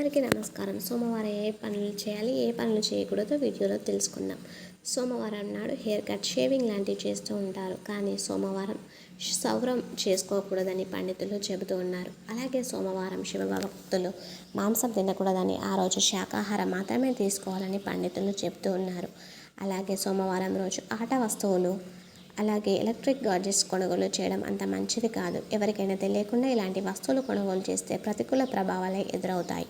అందరికీ నమస్కారం. సోమవారం ఏ పనులు చేయాలి, ఏ పనులు చేయకూడదో వీడియోలో తెలుసుకుందాం. సోమవారం నాడు హెయిర్ కట్, షేవింగ్ లాంటివి చేస్తూ ఉంటారు. కానీ సోమవారం సౌరం చేసుకోకూడదని పండితులు చెబుతూ ఉన్నారు. అలాగే సోమవారం శివభక్తులు మాంసం తినకూడదని, ఆ రోజు శాకాహారం మాత్రమే తీసుకోవాలని పండితులు చెబుతూ ఉన్నారు. అలాగే సోమవారం రోజు ఆట వస్తువులు, అలాగే ఎలక్ట్రిక్ గాడ్జెట్స్ కొనుగోలు చేయడం అంత మంచిది కాదు. ఎవరికైనా తెలియకుండా ఇలాంటి వస్తువులు కొనుగోలు చేస్తే ప్రతికూల ప్రభావాలే ఎదురవుతాయి.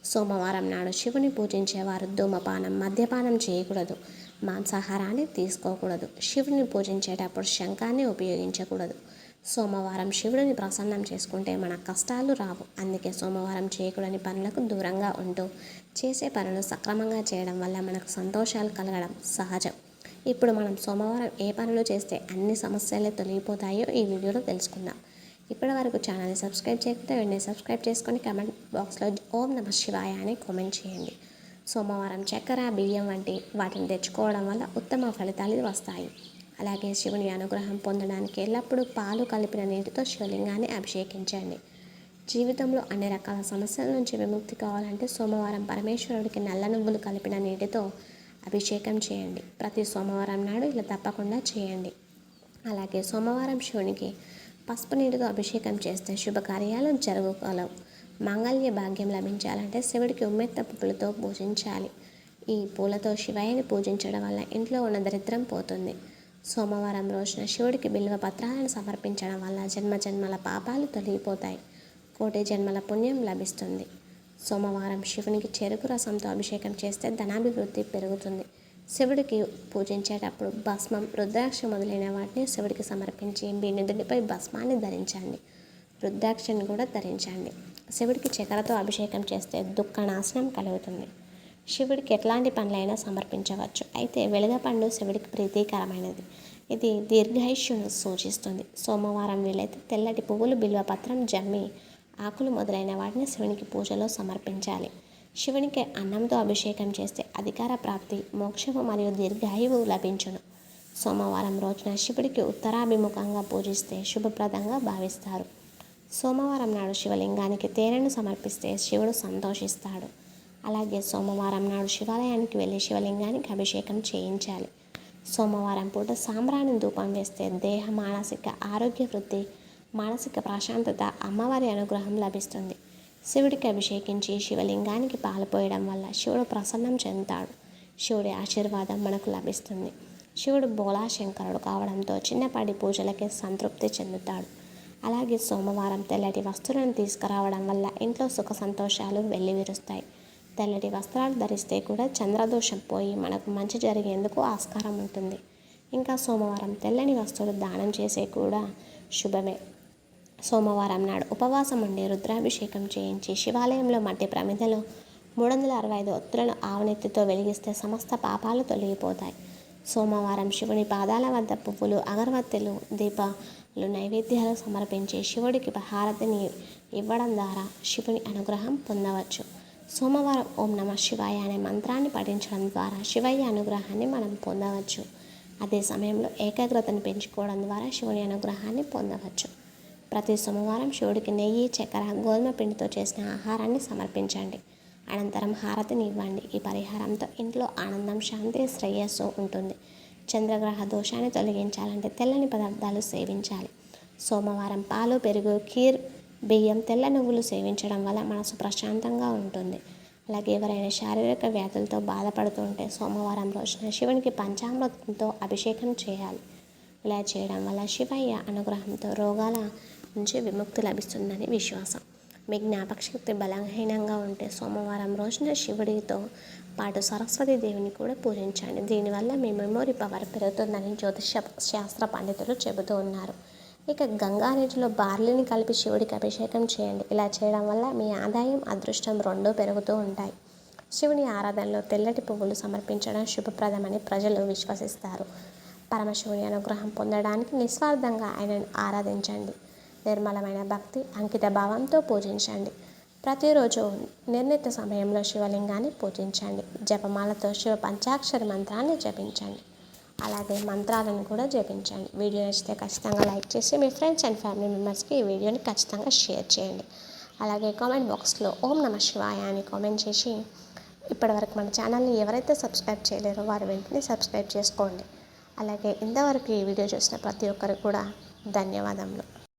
సోమవారం నాడు శివుని పూజించేవారు ధూమపానం, మద్యపానం చేయకూడదు, మాంసాహారాన్ని తీసుకోకూడదు. శివుని పూజించేటప్పుడు శంఖాన్ని ఉపయోగించకూడదు. సోమవారం శివుడిని ప్రసన్నం చేసుకుంటే మన కష్టాలు రావు. అందుకే సోమవారం చేయకూడని పనులకు దూరంగా ఉంటూ చేసే పనులు సక్రమంగా చేయడం వల్ల మనకు సంతోషాలు కలగడం సహజం. ఇప్పుడు మనం సోమవారం ఏ పనులు చేస్తే అన్ని సమస్యలే తొలగిపోతాయో ఈ వీడియోలో తెలుసుకుందాం. ఇప్పటివరకు ఛానల్ని సబ్స్క్రైబ్ చేయకపోతే వెంటనే సబ్స్క్రైబ్ చేసుకొని కమెంట్ బాక్స్లో ఓం నమః శివాయ అని కామెంట్ చేయండి. సోమవారం చక్కెర, బియ్యం వంటి వాటిని తెచ్చుకోవడం వల్ల ఉత్తమ ఫలితాలు వస్తాయి. అలాగే శివుని అనుగ్రహం పొందడానికి ఎల్లప్పుడూ పాలు కలిపిన నీటితో శివలింగాన్ని అభిషేకించండి. జీవితంలో అన్ని రకాల సమస్యల నుంచి విముక్తి కావాలంటే సోమవారం పరమేశ్వరుడికి నల్ల నువ్వులు కలిపిన నీటితో అభిషేకం చేయండి. ప్రతి సోమవారం నాడు ఇలా తప్పకుండా చేయండి. అలాగే సోమవారం శివునికి పసుపు నీటితో అభిషేకం చేస్తే శుభకార్యాలు జరగగలవు. మాంగళ్య భాగ్యం లభించాలంటే శివుడికి ఉమ్మెత్త పువ్వులతో పూజించాలి. ఈ పూలతో శివయ్యని పూజించడం వల్ల ఇంట్లో ఉన్న దరిద్రం పోతుంది. సోమవారం రోజున శివుడికి బిల్వ పత్రాలను సమర్పించడం వల్ల జన్మజన్మల పాపాలు తొలగిపోతాయి. కోటి జన్మల పుణ్యం లభిస్తుంది. సోమవారం శివునికి చెరుకు రసంతో అభిషేకం చేస్తే ధనాభివృద్ధి పెరుగుతుంది. శివుడికి పూజించేటప్పుడు భస్మం, రుద్రాక్ష మొదలైన వాటిని శివుడికి సమర్పించి మీ నుదుటిపై భస్మాన్ని ధరించండి. రుద్రాక్షని కూడా ధరించండి. శివుడికి చక్కెరతో అభిషేకం చేస్తే దుఃఖ నాశనం కలుగుతుంది. శివుడికి ఎట్లాంటి పండ్లైనా సమర్పించవచ్చు. అయితే వెలగపండు శివుడికి ప్రీతికరమైనది. ఇది దీర్ఘాయుష్యును సూచిస్తుంది. సోమవారం వీలైతే తెల్లటి పువ్వులు, బిల్వపత్రం, జమ్మి ఆకులు మొదలైన వాటిని శివునికి పూజలో సమర్పించాలి. శివునికి అన్నంతో అభిషేకం చేస్తే అధికార ప్రాప్తి, మోక్షము మరియు దీర్ఘాయువు లభించును. సోమవారం రోజున శివుడికి ఉత్తరాభిముఖంగా పూజిస్తే శుభప్రదంగా భావిస్తారు. సోమవారం నాడు శివలింగానికి తేనెను సమర్పిస్తే శివుడు సంతోషిస్తాడు. అలాగే సోమవారం నాడు శివాలయానికి వెళ్ళి శివలింగానికి అభిషేకం చేయించాలి. సోమవారం పూట సాంబ్రాణి ధూపం వేస్తే దేహ, మానసిక ఆరోగ్య వృద్ధి, మానసిక ప్రశాంతత, అమ్మవారి అనుగ్రహం లభిస్తుంది. శివుడికి అభిషేకించి శివలింగానికి పాలు పోయడం వల్ల శివుడు ప్రసన్నం చెందుతాడు. శివుడి ఆశీర్వాదం మనకు లభిస్తుంది. శివుడు బోళాశంకరుడు కావడంతో చిన్నపాటి పూజలకే సంతృప్తి చెందుతాడు. అలాగే సోమవారం తెల్లటి వస్తువులను తీసుకురావడం వల్ల ఇంట్లో సుఖ సంతోషాలు వెల్లివిరుస్తాయి. తెల్లటి వస్త్రాలు ధరిస్తే కూడా చంద్రదోషం పోయి మనకు మంచి జరిగేందుకు ఆస్కారం ఉంటుంది. ఇంకా సోమవారం తెల్లని వస్తువులు దానం చేసే కూడా శుభమే. సోమవారం నాడు ఉపవాసం ఉండి రుద్రాభిషేకం చేయించి శివాలయంలో మట్టి ప్రమిదలో 365 ఒత్తులను ఆవునెత్తితో వెలిగిస్తే సమస్త పాపాలు తొలగిపోతాయి. సోమవారం శివుని పాదాల వద్ద పువ్వులు, అగరవత్తులు, దీపాలు నైవేద్యాలు సమర్పించి శివుడికి హారతిని ఇవ్వడం ద్వారా శివుని అనుగ్రహం పొందవచ్చు. సోమవారం ఓం నమః శివాయ అనే మంత్రాన్ని పఠించడం ద్వారా శివయ్య అనుగ్రహాన్ని మనం పొందవచ్చు. అదే సమయంలో ఏకాగ్రతను పెంచుకోవడం ద్వారా శివుని అనుగ్రహాన్ని పొందవచ్చు. ప్రతి సోమవారం శివుడికి నెయ్యి, చక్కెర, గోధుమ పిండితో చేసిన ఆహారాన్ని సమర్పించండి. అనంతరం హారతిని ఇవ్వండి. ఈ పరిహారంతో ఇంట్లో ఆనందం, శాంతి, శ్రేయస్సు ఉంటుంది. చంద్రగ్రహ దోషాన్ని తొలగించాలంటే తెల్లని పదార్థాలు సేవించాలి. సోమవారం పాలు, పెరుగు, ఖీర్, బియ్యం, తెల్ల నువ్వులు సేవించడం వల్ల మనసు ప్రశాంతంగా ఉంటుంది. అలాగే ఎవరైనా శారీరక వ్యాధులతో బాధపడుతుంటే సోమవారం రోజున శివునికి పంచామృతంతో అభిషేకం చేయాలి. ఇలా చేయడం వల్ల శివయ్య అనుగ్రహంతో రోగాల నుంచి విముక్తి లభిస్తుందని విశ్వాసం. మీ జ్ఞాపకశక్తి బలహీనంగా ఉంటే సోమవారం రోజున శివుడితో పాటు సరస్వతి దేవిని కూడా పూజించండి. దీనివల్ల మీ మెమొరీ పవర్ పెరుగుతుందని జ్యోతిష శాస్త్ర పండితులు చెబుతూ ఉన్నారు. ఇక గంగానదిలో బార్లీని కలిపి శివుడికి అభిషేకం చేయండి. ఇలా చేయడం వల్ల మీ ఆదాయం, అదృష్టం రెండూ పెరుగుతూ ఉంటాయి. శివుని ఆరాధనలో తెల్లటి పువ్వులు సమర్పించడం శుభప్రదమని ప్రజలు విశ్వసిస్తారు. పరమశివుని అనుగ్రహం పొందడానికి నిస్వార్థంగా ఆయనను ఆరాధించండి. నిర్మలమైన భక్తి, అంకిత భావంతో పూజించండి. ప్రతిరోజు నిర్ణీత సమయంలో శివలింగాన్ని పూజించండి. జపమాలతో శివ పంచాక్షరి మంత్రాన్ని జపించండి. అలాగే మంత్రాలను కూడా జపించండి. వీడియో నచ్చితే ఖచ్చితంగా లైక్ చేసి మీ ఫ్రెండ్స్ అండ్ ఫ్యామిలీ మెంబర్స్కి ఈ వీడియోని ఖచ్చితంగా షేర్ చేయండి. అలాగే కామెంట్ బాక్స్లో ఓం నమః శివాయ అని కామెంట్ చేసి ఇప్పటివరకు మన ఛానల్ని ఎవరైతే సబ్స్క్రైబ్ చేయలేరో వారు వెంటనే సబ్స్క్రైబ్ చేసుకోండి. అలాగే ఇంతవరకు ఈ వీడియో చూసిన ప్రతి ఒక్కరికి కూడా ధన్యవాదములు.